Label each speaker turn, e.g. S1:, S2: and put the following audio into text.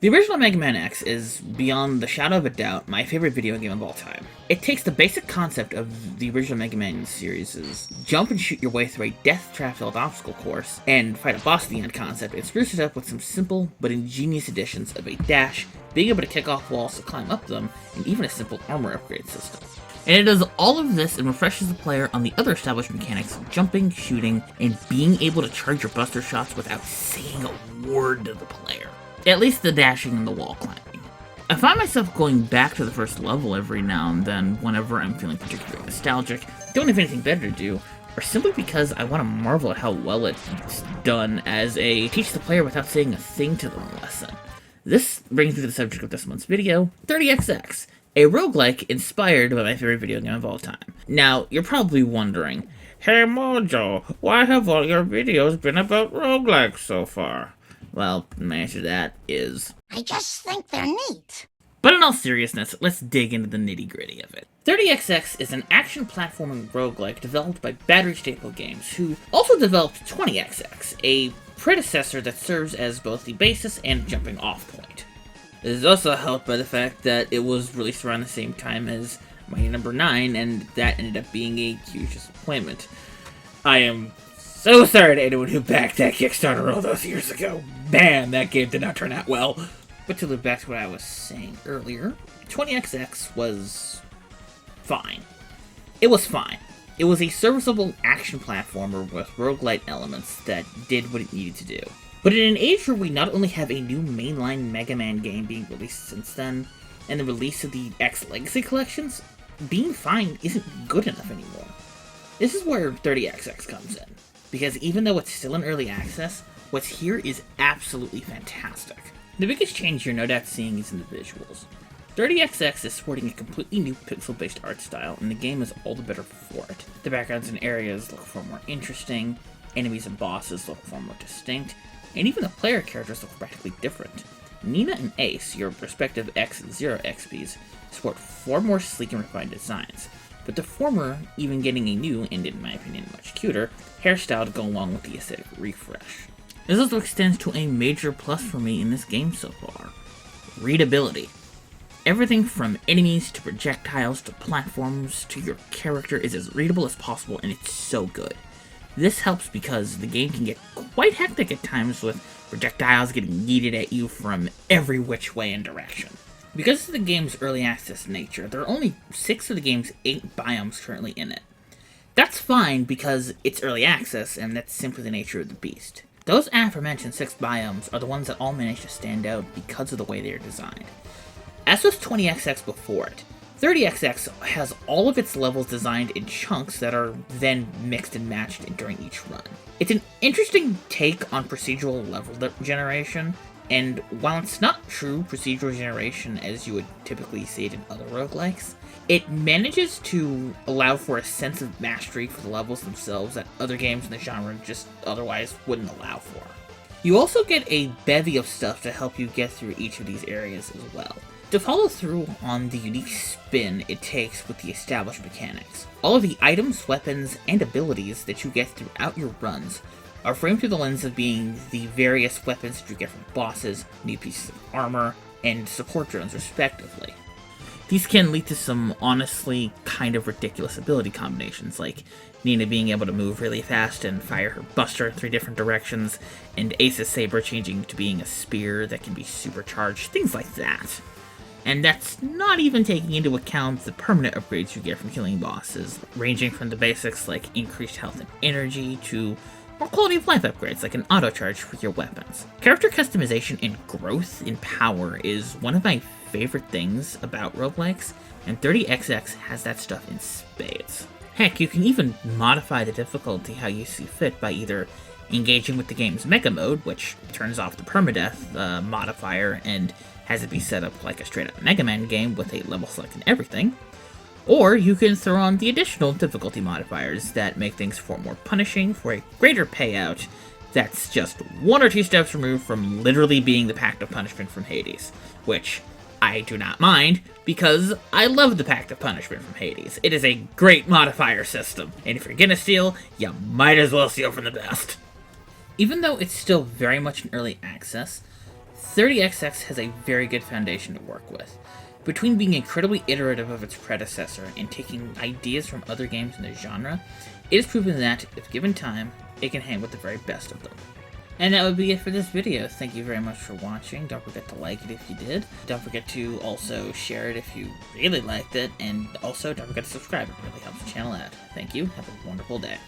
S1: The original Mega Man X is, beyond the shadow of a doubt, my favorite video game of all time. It takes the basic concept of the original Mega Man series' jump and shoot your way through a death trap-filled obstacle course and fight a boss at the end concept, and spruce it up with some simple but ingenious additions of a dash, being able to kick off walls to climb up them, and even a simple armor upgrade system. And it does all of this and refreshes the player on the other established mechanics of jumping, shooting, and being able to charge your buster shots without saying a word to the player. At least the dashing and the wall climbing. I find myself going back to the first level every now and then whenever I'm feeling particularly nostalgic, don't have anything better to do, or simply because I want to marvel at how well it's done as a teach the player without saying a thing to them lesson. This brings me to the subject of this month's video, 30XX, a roguelike inspired by my favorite video game of all time. Now, you're probably wondering, hey Mojo, why have all your videos been about roguelikes so far? Well, my answer to that is,
S2: I just think they're neat.
S1: But in all seriousness, let's dig into the nitty-gritty of it. 30XX is an action platforming roguelike developed by Battery Staple Games, who also developed 20XX, a predecessor that serves as both the basis and jumping off point. It is also helped by the fact that it was released around the same time as Mighty Number 9, and that ended up being a huge disappointment. I am so sorry to anyone who backed that Kickstarter all those years ago. Man, that game did not turn out well. But to loop back to what I was saying earlier, 20XX was fine. It was fine. It was a serviceable action platformer with roguelite elements that did what it needed to do. But in an age where we not only have a new mainline Mega Man game being released since then, and the release of the X Legacy collections, being fine isn't good enough anymore. This is where 30XX comes in. Because even though it's still in early access, what's here is absolutely fantastic. The biggest change you're no doubt seeing is in the visuals. 30XX is sporting a completely new pixel-based art style, and the game is all the better for it. The backgrounds and areas look far more interesting, enemies and bosses look far more distinct, and even the player characters look practically different. Nina and Ace, your respective X and Zero XPs, sport far more sleek and refined designs, with the former even getting a new, and in my opinion much cuter, hairstyle to go along with the aesthetic refresh. This also extends to a major plus for me in this game so far, readability. Everything from enemies to projectiles to platforms to your character is as readable as possible, and it's so good. This helps because the game can get quite hectic at times with projectiles getting yeeted at you from every which way and direction. Because of the game's early access nature, there are only 6 of the game's 8 biomes currently in it. That's fine because it's early access, and that's simply the nature of the beast. Those aforementioned 6 biomes are the ones that all manage to stand out because of the way they are designed. As with 20XX before it, 30XX has all of its levels designed in chunks that are then mixed and matched during each run. It's an interesting take on procedural level generation, and while it's not true procedural generation as you would typically see it in other roguelikes, it manages to allow for a sense of mastery for the levels themselves that other games in the genre just otherwise wouldn't allow for. You also get a bevy of stuff to help you get through each of these areas as well, to follow through on the unique spin it takes with the established mechanics. All of the items, weapons, and abilities that you get throughout your runs are framed through the lens of being the various weapons that you get from bosses, new pieces of armor, and support drones respectively. These can lead to some honestly kind of ridiculous ability combinations, like Nina being able to move really fast and fire her buster in 3 different directions, and Ace's saber changing to being a spear that can be supercharged, things like that. And that's not even taking into account the permanent upgrades you get from killing bosses, ranging from the basics like increased health and energy to more quality of life upgrades like an auto charge for your weapons. Character customization and growth in power is one of my favorite things about roguelikes, and 30XX has that stuff in spades. Heck, you can even modify the difficulty how you see fit by either engaging with the game's Mega Mode, which turns off the permadeath modifier and has it be set up like a straight-up Mega Man game with a level select and everything, or you can throw on the additional difficulty modifiers that make things far more punishing for a greater payout that's just 1 or 2 steps removed from literally being the Pact of Punishment from Hades, which I do not mind, because I love the Pact of Punishment from Hades. It is a great modifier system, and if you're gonna steal, you might as well steal from the best. Even though it's still very much in early access, 30XX has a very good foundation to work with. Between being incredibly iterative of its predecessor and taking ideas from other games in the genre, it has proven that, if given time, it can hang with the very best of them. And that would be it for this video. Thank you very much for watching. Don't forget to like it if you did. Don't forget to also share it if you really liked it. And also, don't forget to subscribe. It really helps the channel out. Thank you. Have a wonderful day.